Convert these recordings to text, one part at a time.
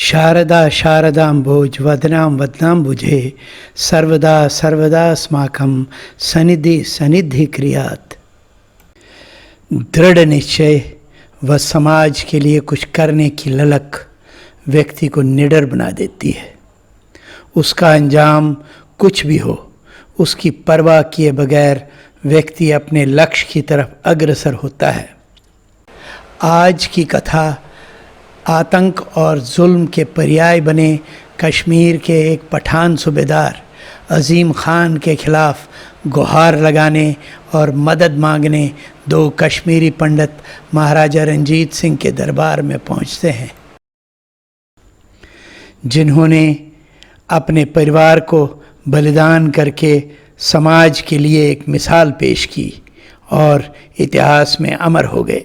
शारदा शारदाम्भोज वदनां वदनाम्बुजे सर्वदा सर्वदास्माकं सनिधि सनिधि क्रियात्। दृढ़ निश्चय व समाज के लिए कुछ करने की ललक व्यक्ति को निडर बना देती है। उसका अंजाम कुछ भी हो, उसकी परवाह किए बगैर व्यक्ति अपने लक्ष्य की तरफ अग्रसर होता है। आज की कथा आतंक और जुल्म के पर्याय बने कश्मीर के एक पठान सूबेदार अजीम खान के खिलाफ गुहार लगाने और मदद मांगने दो कश्मीरी पंडित महाराजा रंजीत सिंह के दरबार में पहुंचते हैं, जिन्होंने अपने परिवार को बलिदान करके समाज के लिए एक मिसाल पेश की और इतिहास में अमर हो गए।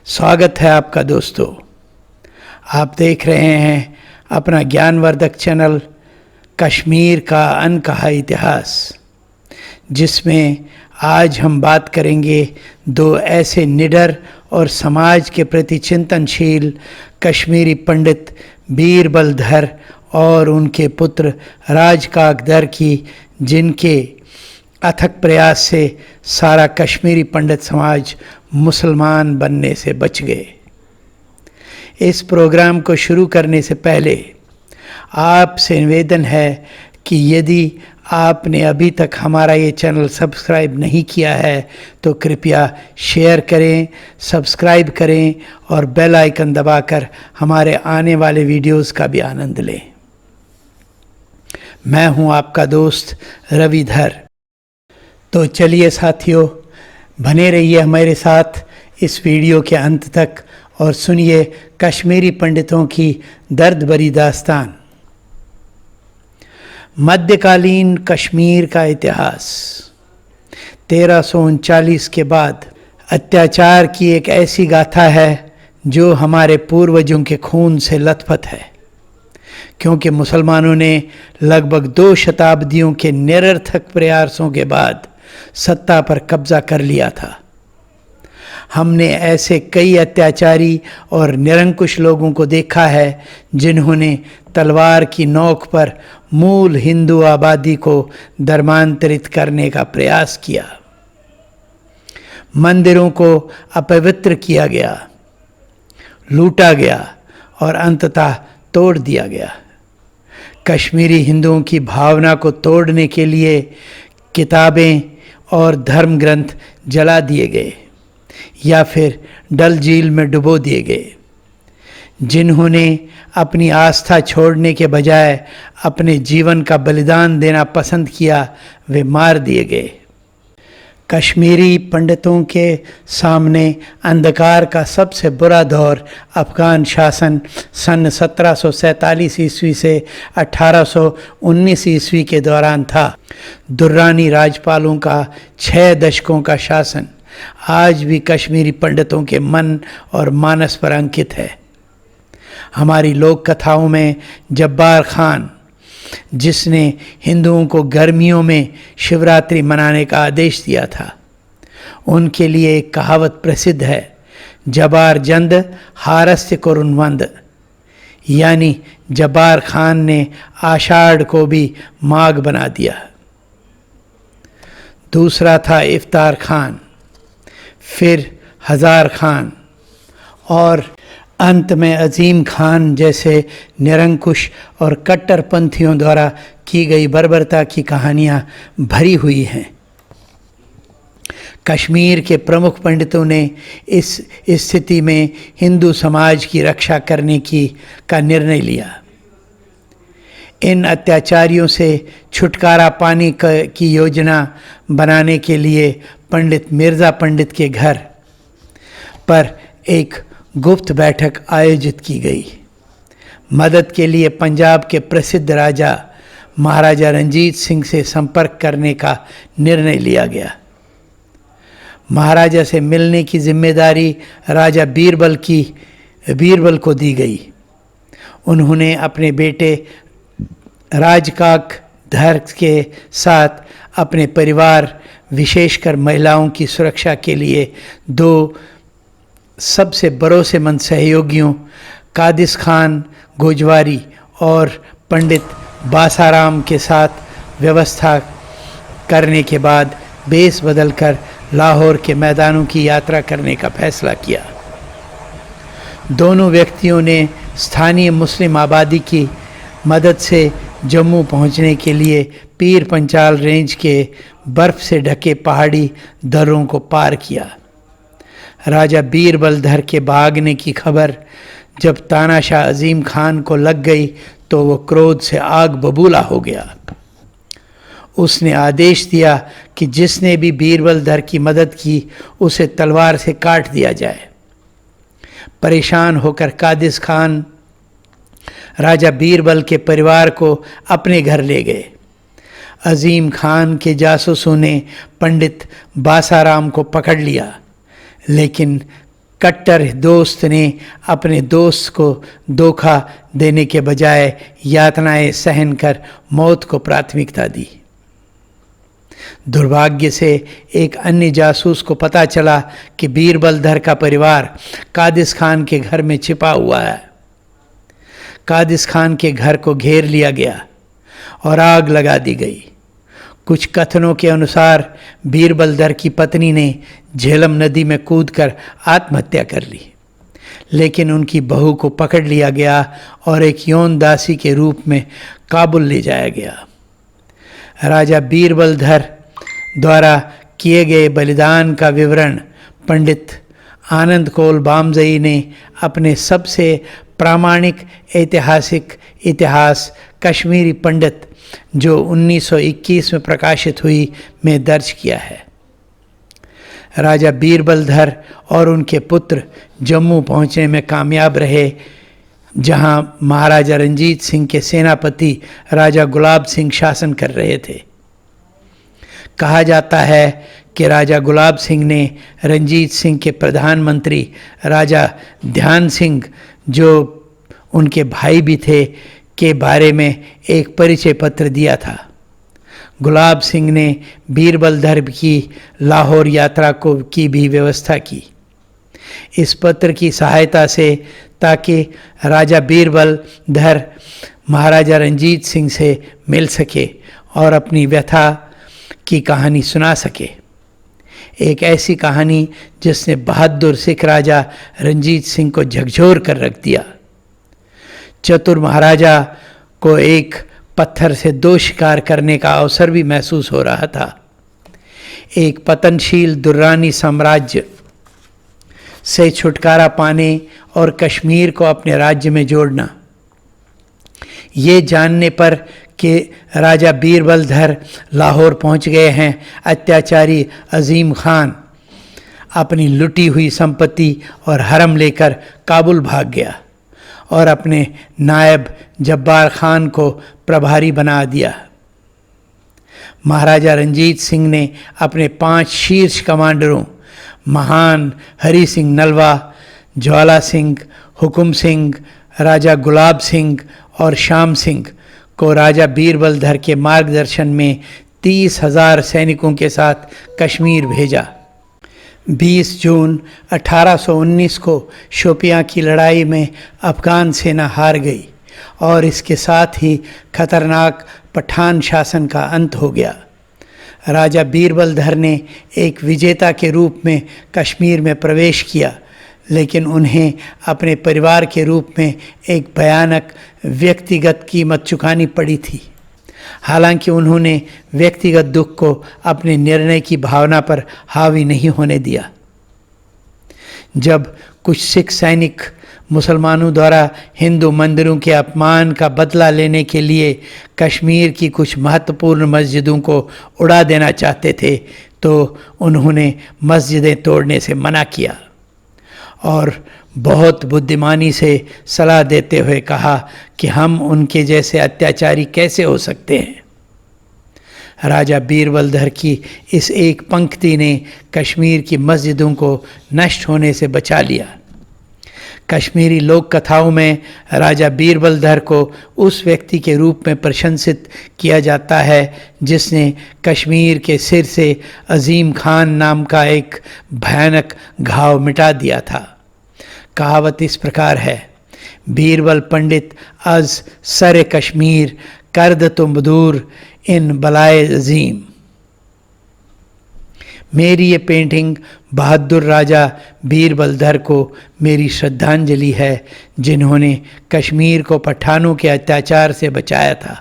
स्वागत है आपका दोस्तों। आप देख रहे हैं अपना ज्ञानवर्धक चैनल कश्मीर का अनकहा इतिहास, जिसमें आज हम बात करेंगे दो ऐसे निडर और समाज के प्रति चिंतनशील कश्मीरी पंडित बीरबलधर और उनके पुत्र राजकाकधर की, जिनके अथक प्रयास से सारा कश्मीरी पंडित समाज मुसलमान बनने से बच गए। इस प्रोग्राम को शुरू करने से पहले आपसे निवेदन है कि यदि आपने अभी तक हमारा ये चैनल सब्सक्राइब नहीं किया है तो कृपया शेयर करें, सब्सक्राइब करें और बेल आइकन दबाकर हमारे आने वाले वीडियोस का भी आनंद लें। मैं हूं आपका दोस्त रविधर। तो चलिए साथियों, बने रहिए हमारे साथ इस वीडियो के अंत तक और सुनिए कश्मीरी पंडितों की दर्द भरी दास्तान। मध्यकालीन कश्मीर का इतिहास 1339 के बाद अत्याचार की एक ऐसी गाथा है जो हमारे पूर्वजों के खून से लथपथ है, क्योंकि मुसलमानों ने लगभग 2 शताब्दियों के निरर्थक प्रयासों के बाद सत्ता पर कब्जा कर लिया था। हमने ऐसे कई अत्याचारी और निरंकुश लोगों को देखा है जिन्होंने तलवार की नोक पर मूल हिंदू आबादी को धर्मांतरित करने का प्रयास किया। मंदिरों को अपवित्र किया गया, लूटा गया और अंततः तोड़ दिया गया। कश्मीरी हिंदुओं की भावना को तोड़ने के लिए किताबें और धर्म ग्रंथ जला दिए गए या फिर डल झील में डुबो दिए गए। जिन्होंने अपनी आस्था छोड़ने के बजाय अपने जीवन का बलिदान देना पसंद किया, वे मार दिए गए। कश्मीरी पंडितों के सामने अंधकार का सबसे बुरा दौर अफगान शासन सन 1747 ईस्वी से 1819 ईस्वी के दौरान था। दुर्रानी राजपालों का 6 दशकों का शासन आज भी कश्मीरी पंडितों के मन और मानस पर अंकित है। हमारी लोक कथाओं में जब्बार खान, जिसने हिंदुओं को गर्मियों में शिवरात्रि मनाने का आदेश दिया था, उनके लिए एक कहावत प्रसिद्ध है, जबार जंद हारस्य कुरुनवंद, यानी जब्बार खान ने आषाढ़ को भी माघ बना दिया। दूसरा था इफ्तार खान, फिर हजार खान और अंत में अजीम खान जैसे निरंकुश और कट्टरपंथियों द्वारा की गई बर्बरता की कहानियां भरी हुई हैं। कश्मीर के प्रमुख पंडितों ने इस स्थिति में हिंदू समाज की रक्षा करने का निर्णय लिया। इन अत्याचारियों से छुटकारा पाने की योजना बनाने के लिए पंडित मिर्ज़ा पंडित के घर पर एक गुप्त बैठक आयोजित की गई। मदद के लिए पंजाब के प्रसिद्ध राजा महाराजा रंजीत सिंह से संपर्क करने का निर्णय लिया गया। महाराजा से मिलने की जिम्मेदारी राजा बीरबल को दी गई। उन्होंने अपने बेटे राजकाकधर के साथ अपने परिवार, विशेषकर महिलाओं की सुरक्षा के लिए 2 सबसे भरोसेमंद सहयोगियों कादिस खान गोजवारी और पंडित बासाराम के साथ व्यवस्था करने के बाद बेस बदलकर लाहौर के मैदानों की यात्रा करने का फैसला किया। दोनों व्यक्तियों ने स्थानीय मुस्लिम आबादी की मदद से जम्मू पहुंचने के लिए पीर पंचाल रेंज के बर्फ़ से ढके पहाड़ी दर्रों को पार किया। राजा बीरबलधर के भागने की खबर जब तानाशाह अजीम खान को लग गई तो वो क्रोध से आग बबूला हो गया। उसने आदेश दिया कि जिसने भी बीरबलधर की मदद की उसे तलवार से काट दिया जाए। परेशान होकर कादिस खान राजा बीरबल के परिवार को अपने घर ले गए। अजीम खान के जासूसों ने पंडित बासाराम को पकड़ लिया, लेकिन कट्टर दोस्त ने अपने दोस्त को धोखा देने के बजाय यातनाएं सहन कर मौत को प्राथमिकता दी। दुर्भाग्य से एक अन्य जासूस को पता चला कि बीरबलधर का परिवार कादिस खान के घर में छिपा हुआ है। कादिस खान के घर को घेर लिया गया और आग लगा दी गई। कुछ कथनों के अनुसार बीरबलधर की पत्नी ने झेलम नदी में कूदकर आत्महत्या कर ली, लेकिन उनकी बहू को पकड़ लिया गया और एक यौन दासी के रूप में काबुल ले जाया गया। राजा बीरबलधर द्वारा किए गए बलिदान का विवरण पंडित आनंद कौल बामजई ने अपने सबसे प्रामाणिक ऐतिहासिक इतिहास कश्मीरी पंडित, जो 1921 में प्रकाशित हुई, में दर्ज किया है। राजा बीरबलधर और उनके पुत्र जम्मू पहुंचने में कामयाब रहे, जहां महाराजा रंजीत सिंह के सेनापति राजा गुलाब सिंह शासन कर रहे थे। कहा जाता है कि राजा गुलाब सिंह ने रंजीत सिंह के प्रधानमंत्री राजा ध्यान सिंह, जो उनके भाई भी थे, के बारे में एक परिचय पत्र दिया था। गुलाब सिंह ने बीरबलधर की लाहौर यात्रा की भी व्यवस्था की। इस पत्र की सहायता से ताकि राजा बीरबलधर महाराजा रंजीत सिंह से मिल सके और अपनी व्यथा की कहानी सुना सके। एक ऐसी कहानी जिसने बहादुर सिख राजा रंजीत सिंह को झकझोर कर रख दिया। चतुर महाराजा को एक पत्थर से 2 शिकार करने का अवसर भी महसूस हो रहा था। एक पतनशील दुर्रानी साम्राज्य से छुटकारा पाने और कश्मीर को अपने राज्य में जोड़ना। ये जानने पर कि राजा बीरबलधर लाहौर पहुंच गए हैं, अत्याचारी अजीम खान अपनी लुटी हुई संपत्ति और हरम लेकर काबुल भाग गया और अपने नायब जब्बार खान को प्रभारी बना दिया। महाराजा रंजीत सिंह ने अपने 5 शीर्ष कमांडरों महान हरि सिंह नलवा, ज्वाला सिंह, हुकुम सिंह, राजा गुलाब सिंह और श्याम सिंह को राजा बीरबलधर के मार्गदर्शन में 30,000 सैनिकों के साथ कश्मीर भेजा। 20 जून 1819 को शोपियां की लड़ाई में अफ़गान सेना हार गई और इसके साथ ही खतरनाक पठान शासन का अंत हो गया। राजा बीरबलधर ने एक विजेता के रूप में कश्मीर में प्रवेश किया, लेकिन उन्हें अपने परिवार के रूप में एक भयानक व्यक्तिगत कीमत चुकानी पड़ी थी। हालांकि उन्होंने व्यक्तिगत दुख को अपने निर्णय की भावना पर हावी नहीं होने दिया। जब कुछ सिख सैनिक मुसलमानों द्वारा हिंदू मंदिरों के अपमान का बदला लेने के लिए कश्मीर की कुछ महत्वपूर्ण मस्जिदों को उड़ा देना चाहते थे, तो उन्होंने मस्जिदें तोड़ने से मना किया और बहुत बुद्धिमानी से सलाह देते हुए कहा कि हम उनके जैसे अत्याचारी कैसे हो सकते हैं। राजा बीरबलधर की इस एक पंक्ति ने कश्मीर की मस्जिदों को नष्ट होने से बचा लिया। कश्मीरी लोक कथाओं में राजा बीरबलधर को उस व्यक्ति के रूप में प्रशंसित किया जाता है जिसने कश्मीर के सिर से अजीम खान नाम का एक भयानक घाव मिटा दिया था। कहावत इस प्रकार है बीरबल पंडित अज सर कश्मीर करद तुम दूर इन बलाए अजीम। मेरी ये पेंटिंग बहादुर राजा बीरबलधर को मेरी श्रद्धांजलि है, जिन्होंने कश्मीर को पठानों के अत्याचार से बचाया था,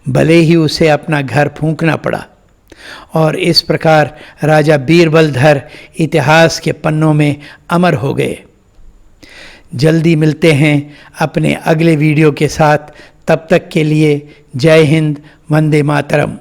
भले ही उसे अपना घर फूंकना पड़ा। और इस प्रकार राजा बीरबलधर इतिहास के पन्नों में अमर हो गए। जल्दी मिलते हैं अपने अगले वीडियो के साथ। तब तक के लिए जय हिंद, वंदे मातरम।